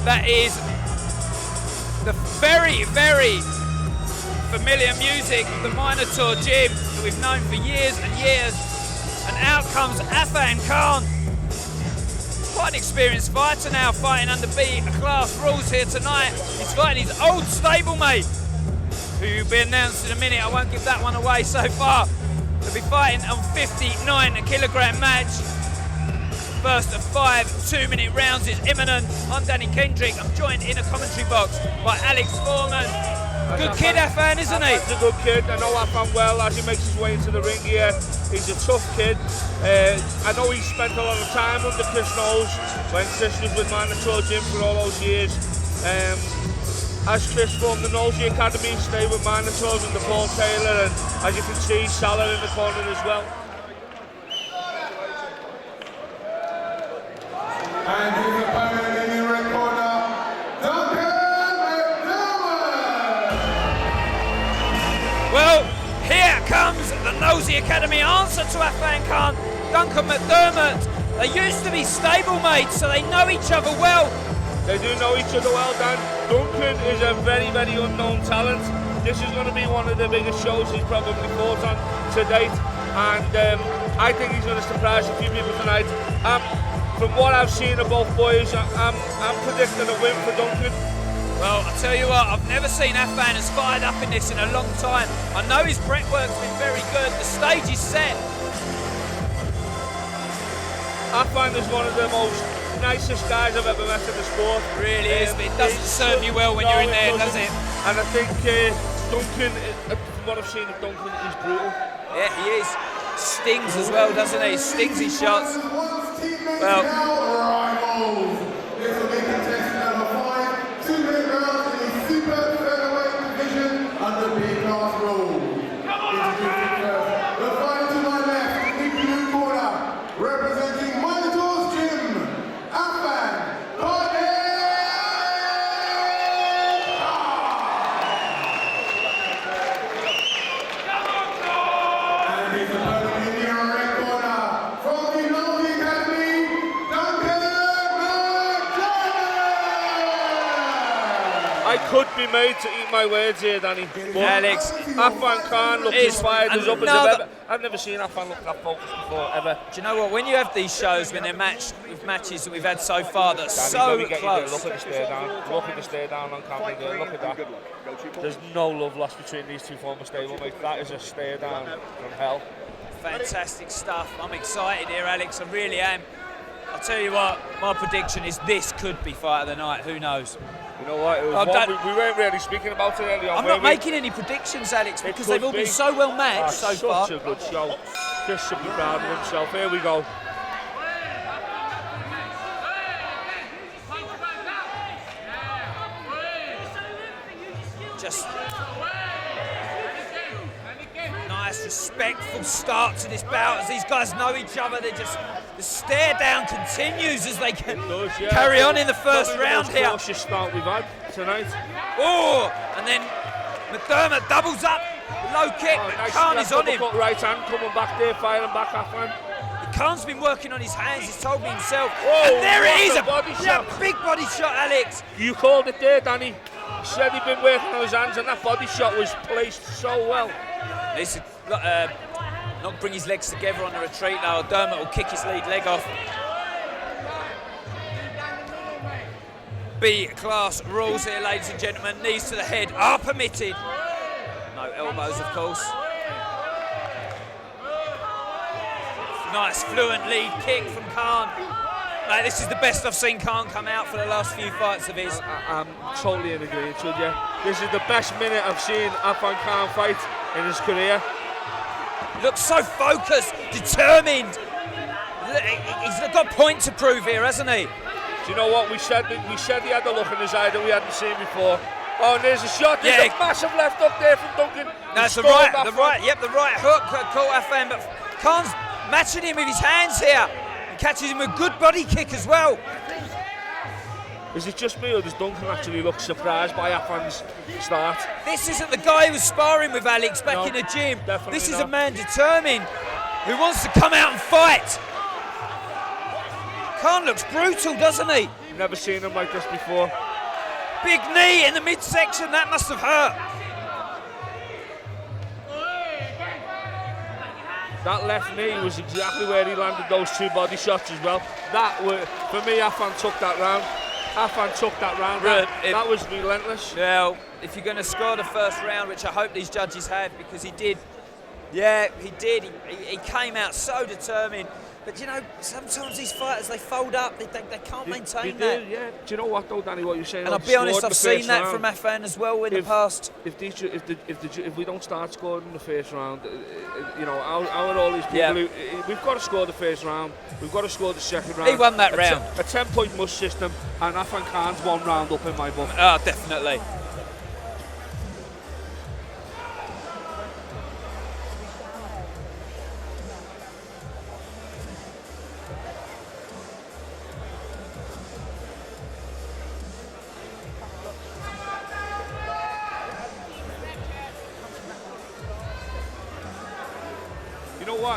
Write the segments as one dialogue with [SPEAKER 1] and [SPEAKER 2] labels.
[SPEAKER 1] That is the very, very familiar music of the Minotaur gym that we've known for years and years. And out comes Affan Khan. Quite an experienced fighter now, fighting under B-class rules here tonight. He's fighting his old stablemate, who will be announced in a minute. I won't give that one away so far. They'll be fighting on 59 kilogram match. First of 5 2-minute rounds is imminent. I'm Danny Kendrick. I'm joined in a commentary box by Alex Foreman. Good kid, Affan, isn't he?
[SPEAKER 2] He's a good kid. I know Affan well as he makes his way into the ring here. He's a tough kid. I know he spent a lot of time under Chris Knowles when Chris was with Minotaur Gym for all those years. As Chris formed the Knowlesy Academy, stayed with Minotaurs under Paul Taylor, and as you can see, Salah in the corner as well.
[SPEAKER 3] And his opponent in the red corner, Duncan McDermott!
[SPEAKER 1] Well, here comes the Knowlesy Academy answer to Affan Khan, Duncan McDermott. They used to be stablemates, so they know each other well.
[SPEAKER 2] They do know each other well, Dan. Duncan is a very, very unknown talent. This is going to be one of the biggest shows he's probably fought on to date, and I think he's going to surprise a few people tonight. From what I've seen of both boys, I'm predicting a win for Duncan.
[SPEAKER 1] Well, I tell you what, I've never seen Affan as fired up in this in a long time. I know his prep work's been very good. The stage is set.
[SPEAKER 2] Affan is one of the most nicest guys I've ever met in the sport.
[SPEAKER 1] Really is, but it doesn't serve you well when you're in there, does it?
[SPEAKER 2] And I think Duncan, from what I've seen of Duncan, he's brutal.
[SPEAKER 1] Yeah, he is. Stings as well, doesn't he? Stings his shots. Well,
[SPEAKER 3] this will be contestant number 5, 2-minute rounds in the super featherweight division under B-class rules. Introducing first, the fighter to my left, in the blue corner, representing Minotaur's Gym, Affan Khan. And his opponent in the red corner, from the Knowlesy Academy, Duncan McDermott!
[SPEAKER 2] I could be made to eat my words here, Danny. But
[SPEAKER 1] Alex,
[SPEAKER 2] Affan Khan looks as fired as up as
[SPEAKER 1] another-
[SPEAKER 2] ever. I've never seen Affan look that focused before, ever.
[SPEAKER 1] do you know what? When you have these shows, when they're matched with matches that we've had so far that are
[SPEAKER 2] Danny,
[SPEAKER 1] so
[SPEAKER 2] let me get you there.
[SPEAKER 1] close.
[SPEAKER 2] Look at the stare down. Look at the stare down on camera there. Look at that. There's no love lost between these two former stablemates. That is a stare down from hell.
[SPEAKER 1] Fantastic stuff. I'm excited here, Alex. I really am. I'll tell you what, my prediction is this could be fight of the night. Who knows?
[SPEAKER 2] You know what? It was one we weren't really speaking about it earlier on.
[SPEAKER 1] I'm not making any predictions, Alex, because they've all been so well matched so far.
[SPEAKER 2] Such a good show. Chris should be proud of himself. Here we go.
[SPEAKER 1] Just nice, respectful start to this bout as these guys know each other. The stare down continues as they carry on in the first round here.
[SPEAKER 2] That's the most start we've had tonight.
[SPEAKER 1] Oh, and then McDermott doubles up, low kick, but Khan is on him.
[SPEAKER 2] Right hand coming back there, firing back Affan.
[SPEAKER 1] Khan's been working on his hands, he's told me himself.
[SPEAKER 2] Whoa,
[SPEAKER 1] and there it is,
[SPEAKER 2] a
[SPEAKER 1] big body shot, Alex.
[SPEAKER 2] You called it there, Danny. He said he'd been working on his hands, and that body shot was placed so well.
[SPEAKER 1] Listen, not bring his legs together on the retreat now. Dermott will kick his lead leg off. B-class rules here, ladies and gentlemen. Knees to the head are permitted. No elbows, of course. Nice fluent lead kick from Khan. Mate, this is the best I've seen Khan come out for the last few fights of his.
[SPEAKER 2] I'm totally in agreement with you. This is the best minute I've seen Affan Khan fight in his career.
[SPEAKER 1] Looks so focused, determined. He's got a point to prove here, hasn't he?
[SPEAKER 2] Do you know what? We said he had a look in his eye that we hadn't seen before. Oh, and there's a shot. There's a massive left up there from Duncan.
[SPEAKER 1] That's the right hook caught Affan, but Khan's matching him with his hands here and catches him with a good body kick as well.
[SPEAKER 2] Is it just me, or does Duncan actually look surprised by Affan's start?
[SPEAKER 1] This isn't the guy who was sparring with Alex back in the gym. This is a man determined who wants to come out and fight. Khan looks brutal, doesn't he?
[SPEAKER 2] Never seen him like this before.
[SPEAKER 1] Big knee in the midsection, that must have hurt.
[SPEAKER 2] That left knee was exactly where he landed those 2 body shots as well. That were, for me, Affan took that round. Affan took that round. That was relentless.
[SPEAKER 1] Well, if you're going to score the first round, which I hope these judges have, because he did. Yeah, he did. He came out so determined. But you know, sometimes these fighters, they fold up. They can't maintain that.
[SPEAKER 2] Yeah. Do you know what though, Danny? What you're saying?
[SPEAKER 1] And I'll be honest, I've seen that from Affan as well in the past.
[SPEAKER 2] If we don't start scoring in the first round, you know, our all these people, we've got to score the first round. We've got to score the second round.
[SPEAKER 1] He won that round.
[SPEAKER 2] A 10-point must system, and Affan Khan's 1 round up in my book.
[SPEAKER 1] Oh, definitely.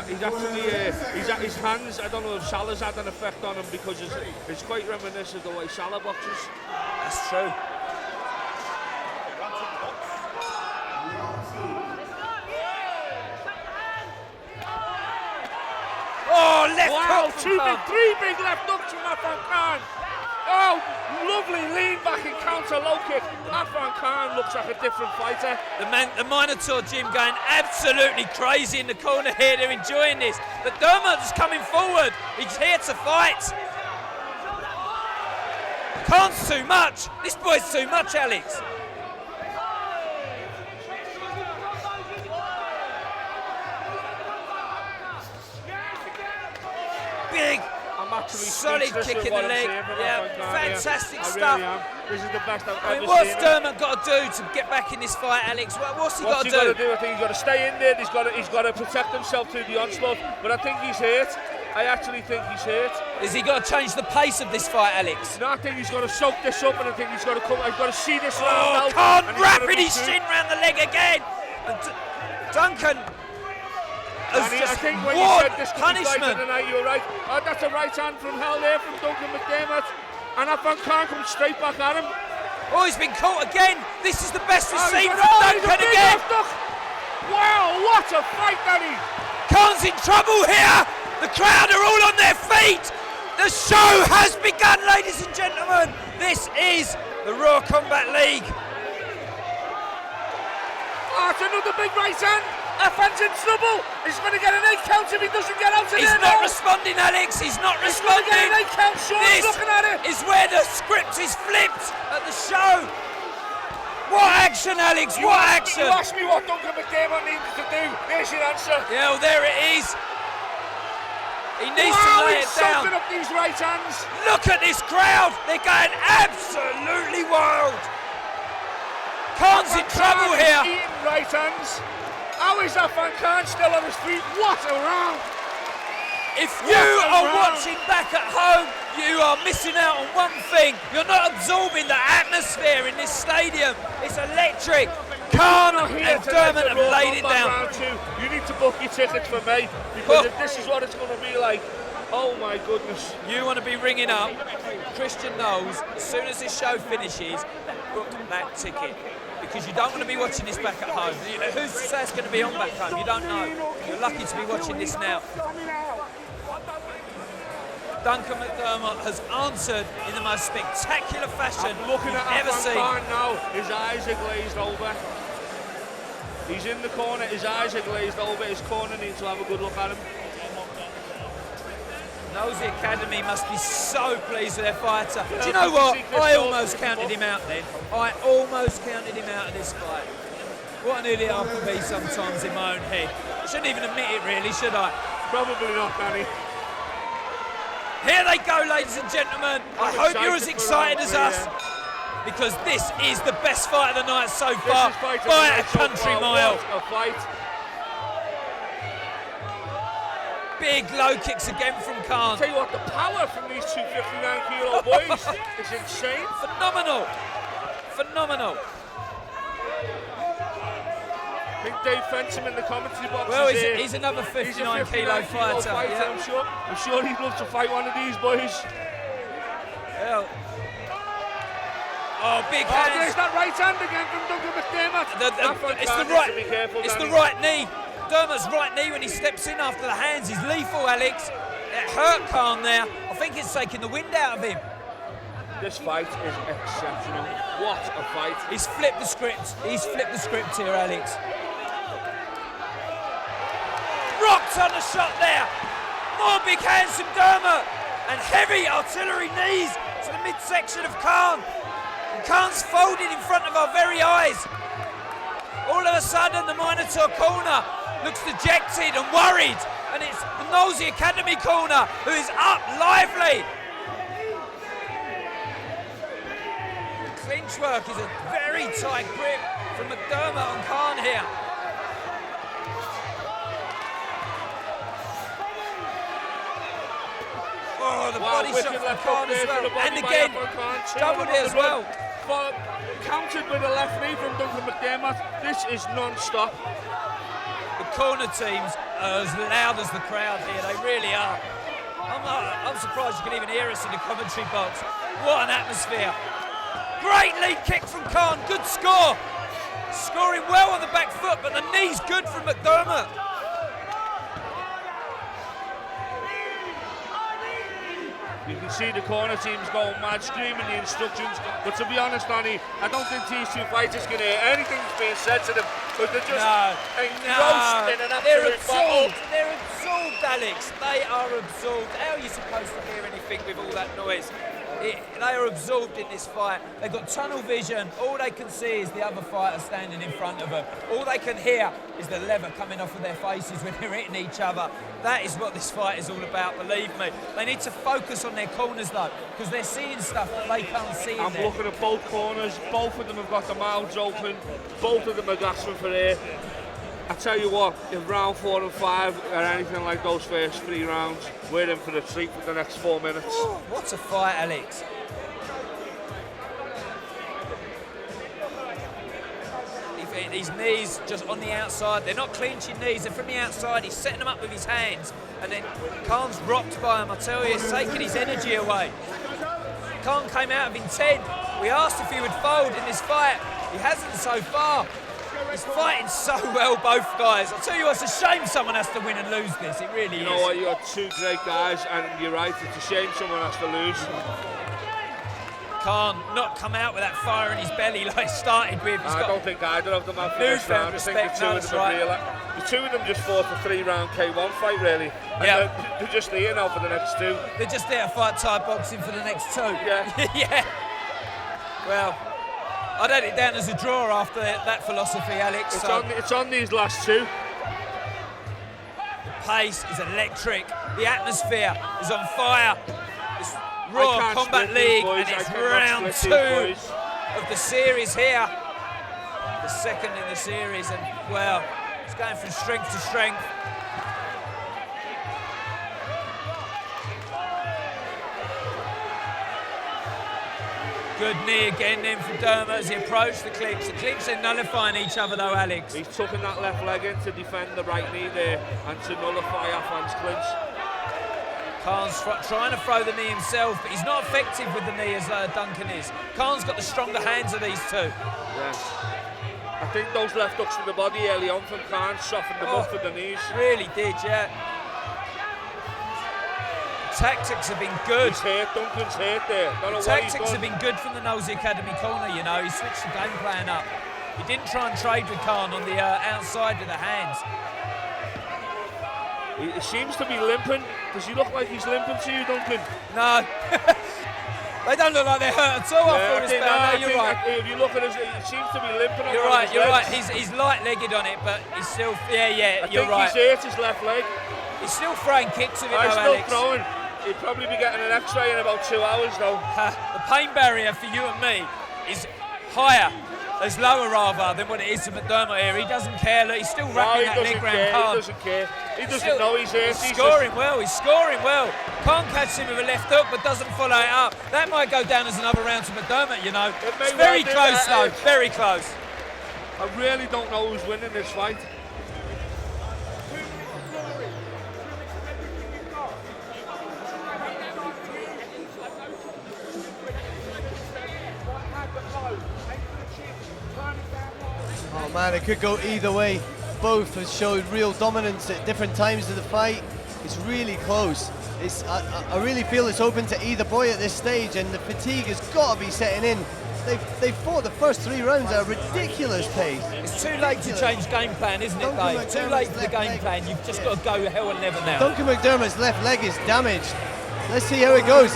[SPEAKER 2] He's actually, his hands, I don't know if Salah's had an effect on him because it's quite reminiscent of the way Salah boxes.
[SPEAKER 1] That's true. Oh, left
[SPEAKER 2] wow,
[SPEAKER 1] hook.
[SPEAKER 2] 3 big left hooks from Affan Khan. Oh, lovely lean back and counter low kick. Affan Khan looks like a different fighter.
[SPEAKER 1] The Minotaur Jim going absolutely crazy in the corner here. They're enjoying this. McDermott's coming forward. He's here to fight. Khan's too much. This boy's too much, Alex. Big. Solid kick in the leg. Fantastic stuff.
[SPEAKER 2] Really this is the best I've ever seen.
[SPEAKER 1] What's McDermott got to do to get back in this fight, Alex? What's he got to do?
[SPEAKER 2] I think he's got to stay in there. He's got to protect himself through the onslaught. But I think he's hurt. I actually think he's hurt.
[SPEAKER 1] Has he got to change the pace of this fight, Alex?
[SPEAKER 2] No, I think he's got to soak this up, and I think he's got to come. He's got to see this round out.
[SPEAKER 1] Khan wrapping his shin round the leg again. Duncan.
[SPEAKER 2] I think when you said this could be fighting tonight, you were right. Oh, that's a right hand from hell there from Duncan McDermott. And Affan Khan comes straight back at him.
[SPEAKER 1] Oh, he's been caught again. This is the best we've seen from Duncan again.
[SPEAKER 2] Wow, what a fight, Danny.
[SPEAKER 1] Khan's in trouble here. The crowd are all on their feet. The show has begun, ladies and gentlemen. This is the Raw Combat League.
[SPEAKER 2] Oh, it's another big right hand. Affan's in trouble. He's going to get an 8 count if he doesn't get out of there.
[SPEAKER 1] He's not responding, Alex. He's not responding.
[SPEAKER 2] He's going to get an 8 count. Sean's looking at it.
[SPEAKER 1] This is where the script is flipped at the show. What action, Alex? What action?
[SPEAKER 2] You asked me what Duncan McDermott needed to do. There's your answer.
[SPEAKER 1] Yeah, well, there it is. He needs to lay it down.
[SPEAKER 2] He's soaking up these right hands.
[SPEAKER 1] Look at this crowd. They're going absolutely wild. Khan's in trouble here.
[SPEAKER 2] Eating right hands. How is Affan Khan still on his feet? What a round!
[SPEAKER 1] If you are watching back at home, you are missing out on one thing. You're not absorbing the atmosphere in this stadium. It's electric. Khan and McDermott have laid it down.
[SPEAKER 2] You need to book your tickets for me, because if this is what it's going to be like, oh my goodness.
[SPEAKER 1] You want to be ringing up Christian Knowles as soon as this show finishes, book that ticket. Because you don't want to be watching this back at home. Who's to say it's going to be on back home? You don't know. You're lucky to be watching this now. Duncan McDermott has answered in the most spectacular fashion
[SPEAKER 2] looking
[SPEAKER 1] you've
[SPEAKER 2] at
[SPEAKER 1] ever seen.
[SPEAKER 2] Now, his eyes are glazed over. He's in the corner, his eyes are glazed over. His corner needs to have a good look at him.
[SPEAKER 1] Nosy Academy must be so pleased with their fighter. Do you know what? I almost counted him out then. I almost counted him out of this fight. What an idiot I can be sometimes in my own head. I shouldn't even admit it really, should I?
[SPEAKER 2] Probably not, Danny.
[SPEAKER 1] Here they go, ladies and gentlemen. I hope you're as excited as us. Because this is the best fight of the night so far by a country mile.
[SPEAKER 2] What a fight.
[SPEAKER 1] Big low kicks again from Khan.
[SPEAKER 2] I'll tell you what, the power from these 259-kilo boys is insane.
[SPEAKER 1] Phenomenal. Phenomenal.
[SPEAKER 2] I think Dave Fenton in the commentary box.
[SPEAKER 1] Well, he's another 59 kilo fighter. Yeah.
[SPEAKER 2] I'm sure he'd love to fight one of these boys.
[SPEAKER 1] Well, oh, big hands.
[SPEAKER 2] There's that right hand again from Duncan McDermott.
[SPEAKER 1] It's the right knee. Dermott's right knee when he steps in after the hands is lethal, Alex. It hurt Khan there. I think it's taking the wind out of him.
[SPEAKER 2] This fight is exceptional. What a fight.
[SPEAKER 1] He's flipped the script. He's flipped the script here, Alex. Rocked on the shot there. More big hands from Dermott. And heavy artillery knees to the midsection of Khan. And Khan's folded in front of our very eyes. All of a sudden, the Minotaur corner looks dejected and worried. And it's the Nosey Academy corner who is up lively. Clinch work is a very tight grip from McDermott on Khan here. Oh, the body shot from Khan as well. And again, doubled it as well.
[SPEAKER 2] Countered with a left knee from Duncan McDermott. This is non-stop.
[SPEAKER 1] The corner teams are as loud as the crowd here. They really are. I'm surprised you can even hear us in the commentary box. What an atmosphere. Great lead kick from Khan, good score. Scoring well on the back foot, but the knee's good from McDermott.
[SPEAKER 2] You can see the corner teams going mad, screaming the instructions. But to be honest, Donny, I don't think these two fighters can hear anything that's being said to them. But they're just engrossed in an absolute battle.
[SPEAKER 1] They're absorbed, Alex. They are absorbed. How are you supposed to hear anything with all that noise? They are absorbed in this fight. They've got tunnel vision. All they can see is the other fighter standing in front of them. All they can hear is the leather coming off of their faces when they're hitting each other. That is what this fight is all about, believe me. They need to focus on their corners, though, because they're seeing stuff that they can't see.
[SPEAKER 2] I'm looking at both corners. Both of them have got their mouths open. Both of them are gasping for air. I tell you what, if round 4 and 5 are anything like those first 3 rounds, we're in for the treat for the next 4 minutes.
[SPEAKER 1] Oh, what a fight, Alex. These knees just on the outside, they're not clinching knees, they're from the outside. He's setting them up with his hands, and then Khan's rocked by him. I tell you, it's taking his energy away. Khan came out of intent. We asked if he would fold in this fight. He hasn't so far. He's fighting so well, both guys. I'll tell you what, it's a shame someone has to win and lose this. It really is.
[SPEAKER 2] You know what, you got 2 great guys, and you're right, it's a shame someone has to lose.
[SPEAKER 1] Khan not come out with that fire in his belly like he started with.
[SPEAKER 2] I don't think either of them have finished round. I think the 2 of them are real. The 2 of them just fought a 3-round K1 fight, really. And they're just here now for the next 2.
[SPEAKER 1] They're just there to fight Thai boxing for the next 2.
[SPEAKER 2] Yeah.
[SPEAKER 1] Yeah. Well, I'd had it down as a draw after that philosophy, Alex.
[SPEAKER 2] It's on these last 2.
[SPEAKER 1] The pace is electric. The atmosphere is on fire. It's Raw Combat League, and it's round 2 of the series here. The second in the series, and well, it's going from strength to strength. Good knee again then from Dermott as he approached the clinch. The clinch, they're nullifying each other though, Alex.
[SPEAKER 2] He's tucking that left leg in to defend the right knee there and to nullify Affan's clinch.
[SPEAKER 1] Khan's trying to throw the knee himself, but he's not effective with the knee as Duncan is. Khan's got the stronger hands of these 2.
[SPEAKER 2] Yeah. I think those left hooks to the body early on from Khan softened them up for the knees.
[SPEAKER 1] Really did, yeah. Tactics have been good.
[SPEAKER 2] He's hurt, Duncan's hurt there.
[SPEAKER 1] The tactics have been good from the Nosey Academy corner, you know. He switched the game plan up. He didn't try and trade with Khan on the outside with the hands.
[SPEAKER 2] He seems to be limping. Does he look like he's limping to you, Duncan?
[SPEAKER 1] No. They don't look like they're hurt at all. I feel you're right.
[SPEAKER 2] If you look at his, he seems to be limping on
[SPEAKER 1] You're right. He's light-legged on it, but he's still, you're right.
[SPEAKER 2] I think he's hurt his left leg.
[SPEAKER 1] He's still throwing kicks of it,
[SPEAKER 2] He's
[SPEAKER 1] though,
[SPEAKER 2] still throwing. He'll probably be getting an X-ray in about 2 hours, though.
[SPEAKER 1] The pain barrier for you and me is higher. It's lower rather than what it is to McDermott here. He doesn't care. Look, he's still wrapping that leg round Khan.
[SPEAKER 2] He doesn't care. He doesn't know he's hurt.
[SPEAKER 1] He's scoring well. He's scoring well. Khan catches him with a left hook, but doesn't follow it up. That might go down as another round to McDermott, you know. It's very close, though. Very close.
[SPEAKER 2] I really don't know who's winning this fight.
[SPEAKER 4] Oh man, it could go either way. Both have showed real dominance at different times of the fight. It's really close. I really feel it's open to either boy at this stage, and the fatigue has got to be setting in. They've fought the first 3 rounds at a ridiculous pace.
[SPEAKER 1] It's too late to change game plan, isn't it, Dave? Too late for the game plan. You've just got to go hell and leather now.
[SPEAKER 4] Duncan McDermott's left leg is damaged. Let's see how it goes.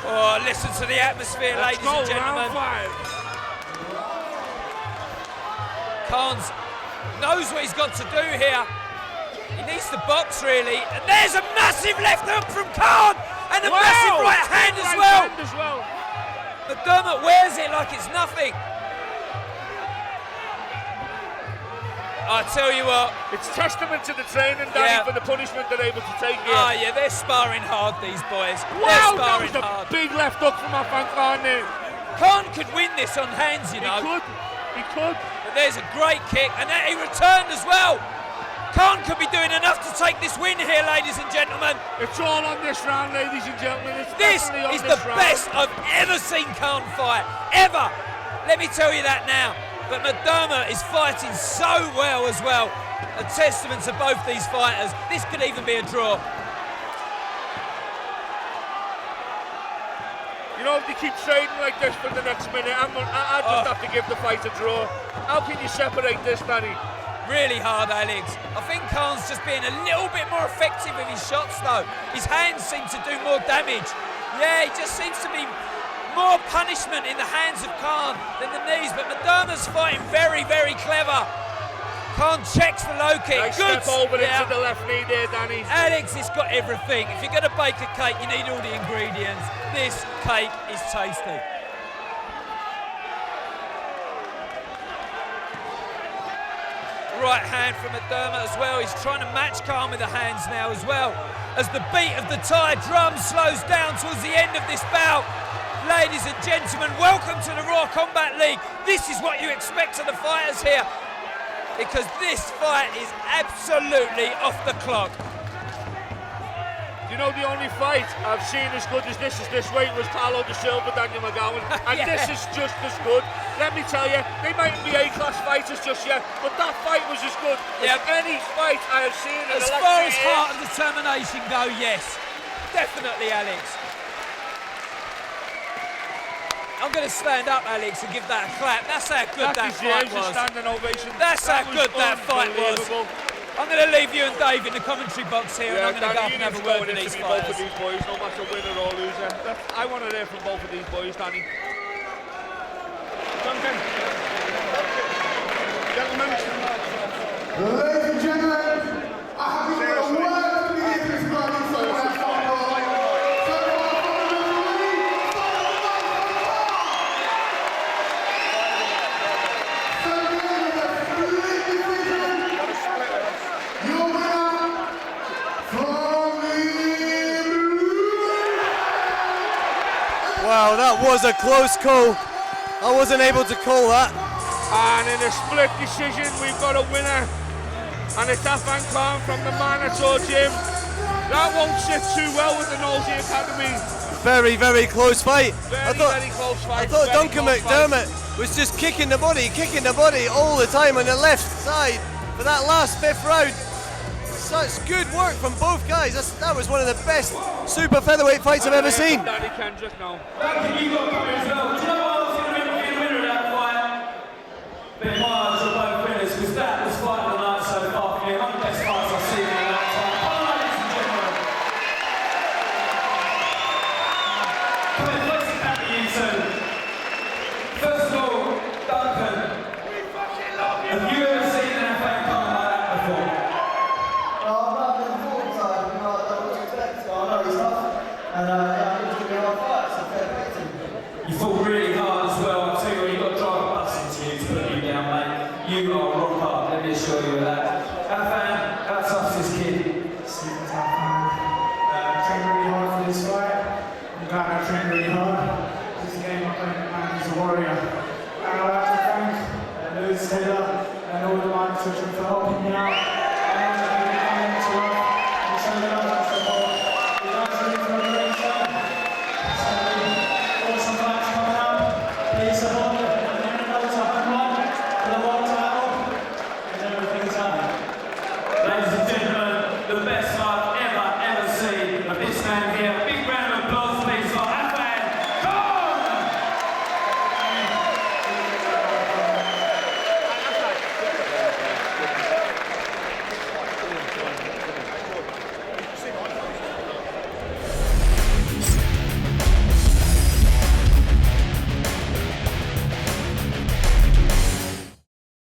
[SPEAKER 1] Oh, listen to the atmosphere, ladies and gentlemen. Khan's knows what he's got to do here. He needs to box, really. And there's a massive left hook from Khan, and a massive right hand as well. McDermott wears it like it's nothing. I tell you what,
[SPEAKER 2] it's testament to the training, Danny, for the punishment they're able to take here.
[SPEAKER 1] Oh yeah, they're sparring hard, these boys.
[SPEAKER 2] Wow,
[SPEAKER 1] they're sparring
[SPEAKER 2] that was
[SPEAKER 1] hard.
[SPEAKER 2] a big left hook from Affan there.
[SPEAKER 1] Khan could win this on hands, you know.
[SPEAKER 2] He could.
[SPEAKER 1] But there's a great kick, and then he returned as well. Khan could be doing enough to take this win here, ladies and gentlemen.
[SPEAKER 2] It's all on this round, ladies and gentlemen.
[SPEAKER 1] This is the best I've ever seen Khan fight, ever. Let me tell you that now. But McDermott is fighting so well as well. A testament to both these fighters. This could even be a draw.
[SPEAKER 2] You know, if they keep trading like this for the next minute, I just have to give the fight a draw. How can you separate this, Danny?
[SPEAKER 1] Really hard, Alex. I think Khan's just being a little bit more effective with his shots, though. His hands seem to do more damage. Yeah, he just seems to be more punishment in the hands of Khan than the knees, but McDermott's fighting very, very clever. Khan checks the low kick.
[SPEAKER 2] Nice
[SPEAKER 1] Good
[SPEAKER 2] step over into the left knee there, Danny.
[SPEAKER 1] Alex, it's got everything. If you're going to bake a cake, you need all the ingredients. This cake is tasty. Right hand from McDermott as well. He's trying to match Khan with the hands now as well. As the beat of the Thai drum slows down towards the end of this bout. Ladies and gentlemen, welcome to the Raw Combat League. This is what you expect of the fighters here, because this fight is absolutely off the clock.
[SPEAKER 2] You know, the only fight I've seen as good as this weight was Paulo Da Silva, Daniel McGowan, and this is just as good. Let me tell you, they mightn't be A-class fighters just yet, but that fight was as good as any fight I have seen in the last 2 years.
[SPEAKER 1] As far as heart and determination go, yes. Definitely, Alex. I'm going to stand up, Alex, and give that a clap. That's how good that fight was.
[SPEAKER 2] Standing ovation.
[SPEAKER 1] That's how good that fight was. I'm going to leave you and Dave in the commentary box here, and I'm going to go up and have a word with these fighters.
[SPEAKER 2] Both of these boys, no matter winner or loser. I want to hear from both of these boys, Danny. Duncan. Gentlemen.
[SPEAKER 3] Ladies and gentlemen, I have been a word to begin this fight.
[SPEAKER 4] Wow, that was a close call. I wasn't able to call that.
[SPEAKER 2] And in a split decision, we've got a winner. And it's Affan from the Minotaur Gym. That won't sit too well with the Nosey Academy.
[SPEAKER 4] Very, very close fight.
[SPEAKER 2] Very close fight.
[SPEAKER 4] I thought Duncan McDermott was just kicking the body all the time on the left side for that last 5th round. Such good work from both guys. That was one of the best super featherweight fights I've ever seen.
[SPEAKER 2] Danny Kendrick now.
[SPEAKER 3] Duncan, you got coming as well.